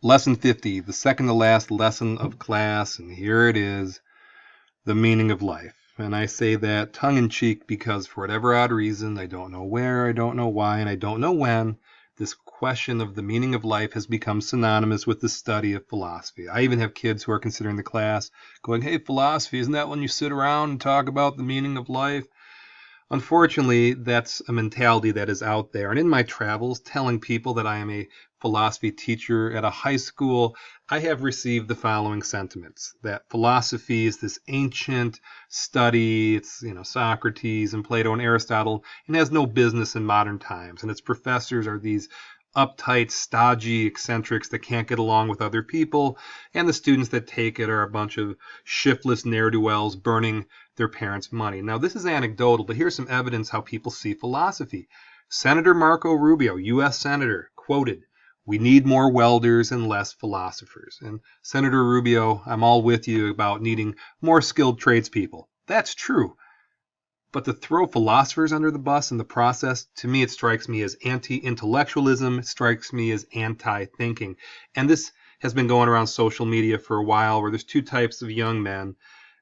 Lesson 50, the second to last lesson of class, and here it is, the meaning of life. And I say that tongue-in-cheek because for whatever odd reason, I don't know where, I don't know why, and I don't know when, this question of the meaning of life has become synonymous with the study of philosophy. I even have kids who are considering the class going, hey, philosophy, isn't that when you sit around and talk about the meaning of life? Unfortunately, that's a mentality that is out there. And in my travels, telling people that I am a philosophy teacher at a high school, I have received the following sentiments: that philosophy is this ancient study, it's, Socrates and Plato and Aristotle, and has no business in modern times. And its professors are these uptight, stodgy eccentrics that can't get along with other people, and the students that take it are a bunch of shiftless ne'er-do-wells burning their parents' money. Now, this is anecdotal, but here's some evidence how people see philosophy. Senator Marco Rubio, U.S. Senator, quoted, "We need more welders and less philosophers." And Senator Rubio, I'm all with you about needing more skilled tradespeople. That's true. But to throw philosophers under the bus in the process, to me, it strikes me as anti-intellectualism. It strikes me as anti-thinking. And this has been going around social media for a while, where there's two types of young men.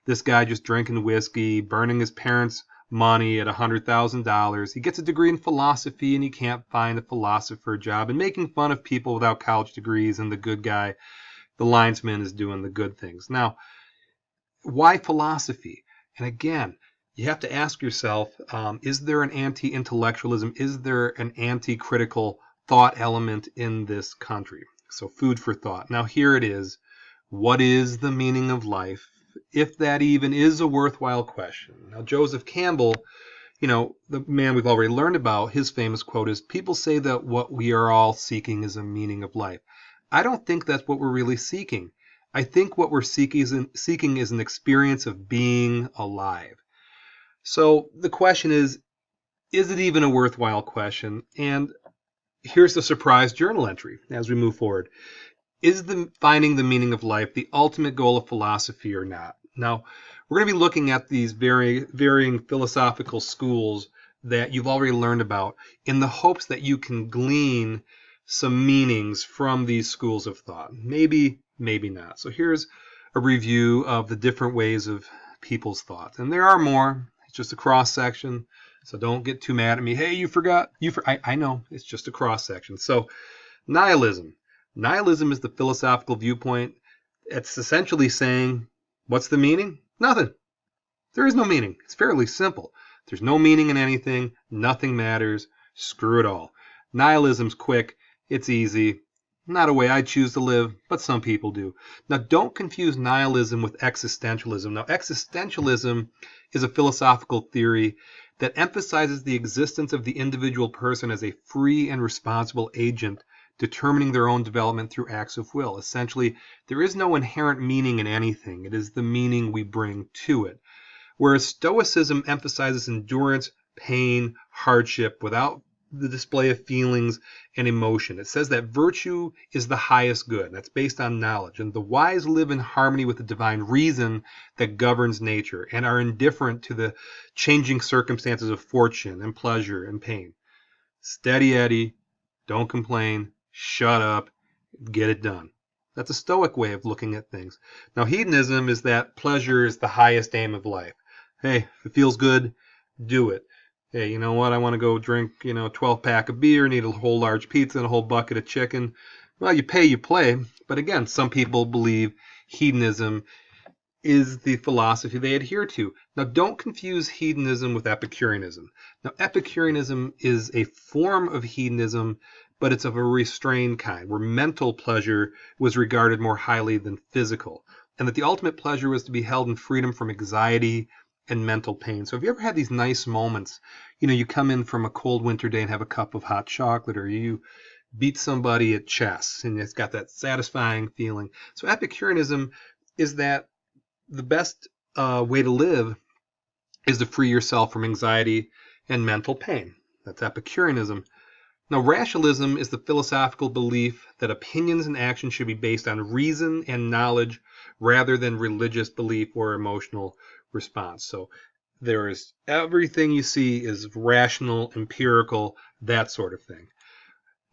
This guy just drinking whiskey, burning his parents' money at $100,000. He gets a degree in philosophy and he can't find a philosopher job, and making fun of people without college degrees, and the good guy, the linesman, is doing the good things. Now, why philosophy? And again, you have to ask yourself, is there an anti-intellectualism? Is there an anti-critical thought element in this country? So food for thought. Now here it is. What is the meaning of life? If that even is a worthwhile question. Now Joseph Campbell, the man we've already learned about, his famous quote is, "People say that what we are all seeking is a meaning of life." I don't think that's what we're really seeking. I think what we're seeking is an experience of being alive. So the question is it even a worthwhile question? And here's the surprise journal entry as we move forward. Is finding the meaning of life the ultimate goal of philosophy or not? Now, we're going to be looking at these varying philosophical schools that you've already learned about in the hopes that you can glean some meanings from these schools of thought. Maybe, maybe not. So here's a review of the different ways of people's thoughts. And there are more. It's just a cross-section. So don't get too mad at me. Hey, you forgot. I know. It's just a cross-section. So nihilism. Nihilism is the philosophical viewpoint. It's essentially saying, what's the meaning? Nothing. There is no meaning. It's fairly simple. There's no meaning in anything. Nothing matters. Screw it all. Nihilism's quick. It's easy. Not a way I choose to live, but some people do. Now, don't confuse nihilism with existentialism. Now, existentialism is a philosophical theory that emphasizes the existence of the individual person as a free and responsible agent determining their own development through acts of will. Essentially, there is no inherent meaning in anything. It is the meaning we bring to it. Whereas Stoicism emphasizes endurance, pain, hardship without the display of feelings and emotion. It says that virtue is the highest good. That's based on knowledge. And the wise live in harmony with the divine reason that governs nature and are indifferent to the changing circumstances of fortune and pleasure and pain. Steady Eddie, don't complain, shut up, get it done. That's a Stoic way of looking at things. Now, hedonism is that pleasure is the highest aim of life. Hey, if it feels good, do it. Hey, you know what? I want to go drink, 12-pack of beer, need a whole large pizza and a whole bucket of chicken. Well, you pay, you play. But again, some people believe hedonism is the philosophy they adhere to. Now, don't confuse hedonism with Epicureanism. Now, Epicureanism is a form of hedonism, but it's of a restrained kind, where mental pleasure was regarded more highly than physical, and that the ultimate pleasure was to be held in freedom from anxiety and mental pain. So have you ever had these nice moments? You come in from a cold winter day and have a cup of hot chocolate, or you beat somebody at chess and it's got that satisfying feeling. So Epicureanism is that the best way to live is to free yourself from anxiety and mental pain. That's Epicureanism. Now, rationalism is the philosophical belief that opinions and actions should be based on reason and knowledge rather than religious belief or emotional response. So there is everything you see is rational, empirical, that sort of thing.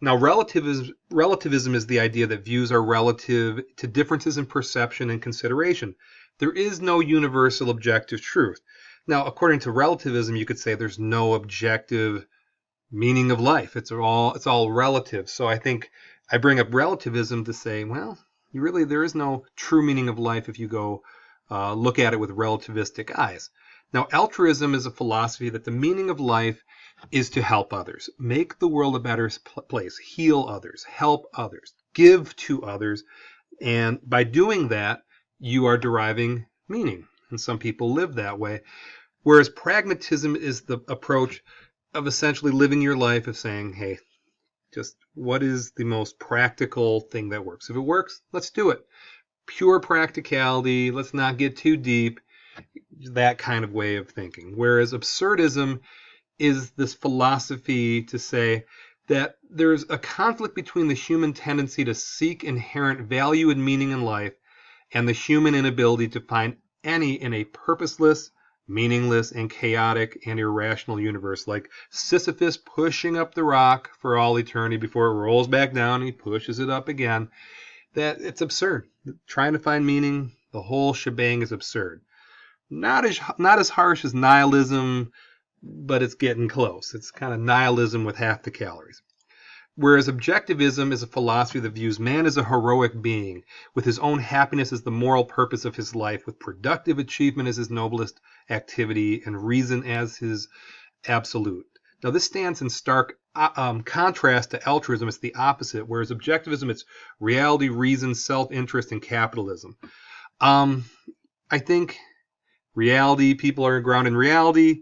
Now, relativism is the idea that views are relative to differences in perception and consideration. There is no universal objective truth. Now, according to relativism, you could say there's no objective meaning of life. It's all relative. So I think I bring up relativism to say, well, there is no true meaning of life if you go look at it with relativistic eyes. Now, altruism is a philosophy that the meaning of life is to help others, make the world a better place, heal others, help others, give to others. And by doing that, you are deriving meaning. And some people live that way. Whereas pragmatism is the approach of essentially living your life of saying, hey, just what is the most practical thing that works? If it works, let's do it. Pure practicality, let's not get too deep, that kind of way of thinking. Whereas absurdism is this philosophy to say that there's a conflict between the human tendency to seek inherent value and meaning in life and the human inability to find any in a purposeless, meaningless, and chaotic and irrational universe, like Sisyphus pushing up the rock for all eternity before it rolls back down and he pushes it up again. That it's absurd. Trying to find meaning, the whole shebang is absurd. Not as harsh as nihilism, but it's getting close. It's kind of nihilism with half the calories. Whereas objectivism is a philosophy that views man as a heroic being, with his own happiness as the moral purpose of his life, with productive achievement as his noblest activity, and reason as his absolute. Now, this stands in stark contrast to altruism. It's the opposite, whereas objectivism, it's reality, reason, self-interest, and capitalism. I think reality, people are grounded in reality.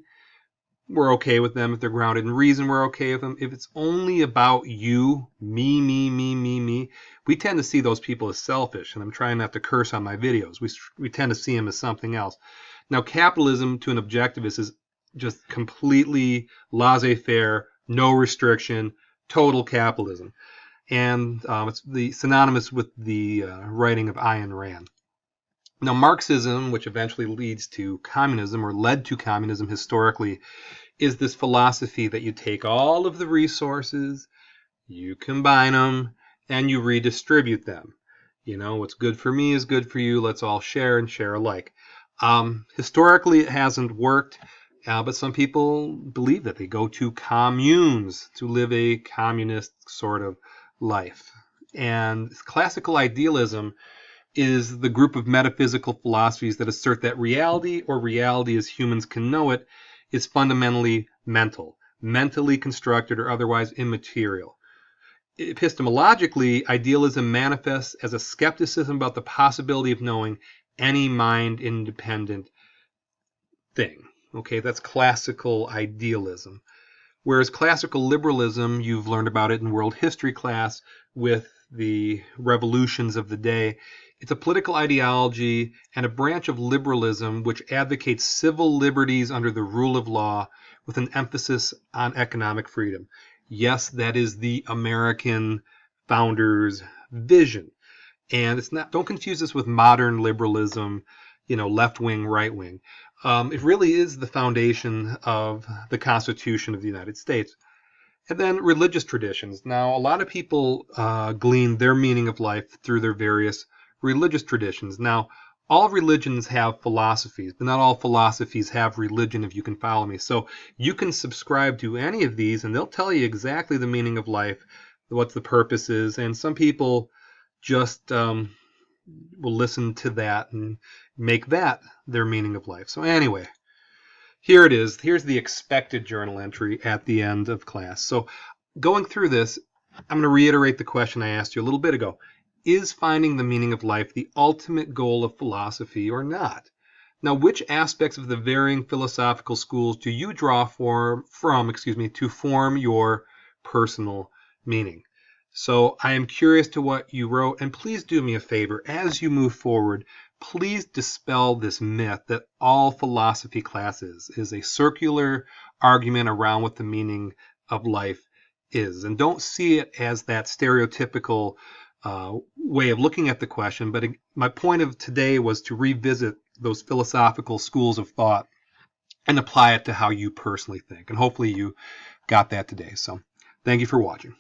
We're okay with them. If they're grounded in reason, we're okay with them. If it's only about you, me, we tend to see those people as selfish, and I'm trying not to curse on my videos. We tend to see them as something else. Now, capitalism to an objectivist is just completely laissez-faire, no restriction, total capitalism. And it's synonymous with the writing of Ayn Rand. Now, Marxism, which eventually leads to communism, or led to communism historically, is this philosophy that you take all of the resources, you combine them, and you redistribute them. You know, what's good for me is good for you. Let's all share and share alike. Historically, it hasn't worked, but some people believe that they go to communes to live a communist sort of life. And classical idealism is the group of metaphysical philosophies that assert that reality, or reality as humans can know it, is fundamentally mental, mentally constructed, or otherwise immaterial. Epistemologically, idealism manifests as a skepticism about the possibility of knowing any mind-independent thing. Okay, that's classical idealism. Whereas classical liberalism, you've learned about it in world history class with the revolutions of the day. It's a political ideology and a branch of liberalism which advocates civil liberties under the rule of law with an emphasis on economic freedom. Yes, that is the American founders' vision. And it's not, don't confuse this with modern liberalism, you know, left wing, right wing. It really is the foundation of the Constitution of the United States. And then religious traditions. Now, a lot of people glean their meaning of life through their various religious traditions. Now, all religions have philosophies, but not all philosophies have religion, if you can follow me. So you can subscribe to any of these, and they'll tell you exactly the meaning of life, what the purpose is. And some people just will listen to that and make that their meaning of life. So anyway, here it is. Here's the expected journal entry at the end of class. So going through this, I'm going to reiterate the question I asked you a little bit ago. Is finding the meaning of life the ultimate goal of philosophy or not? Now, which aspects of the varying philosophical schools do you draw from to form your personal meaning? So I am curious to what you wrote, and please do me a favor as you move forward. Please dispel this myth that all philosophy classes is a circular argument around what the meaning of life is. And don't see it as that stereotypical way of looking at the question. But my point of today was to revisit those philosophical schools of thought and apply it to how you personally think. And hopefully you got that today. So thank you for watching.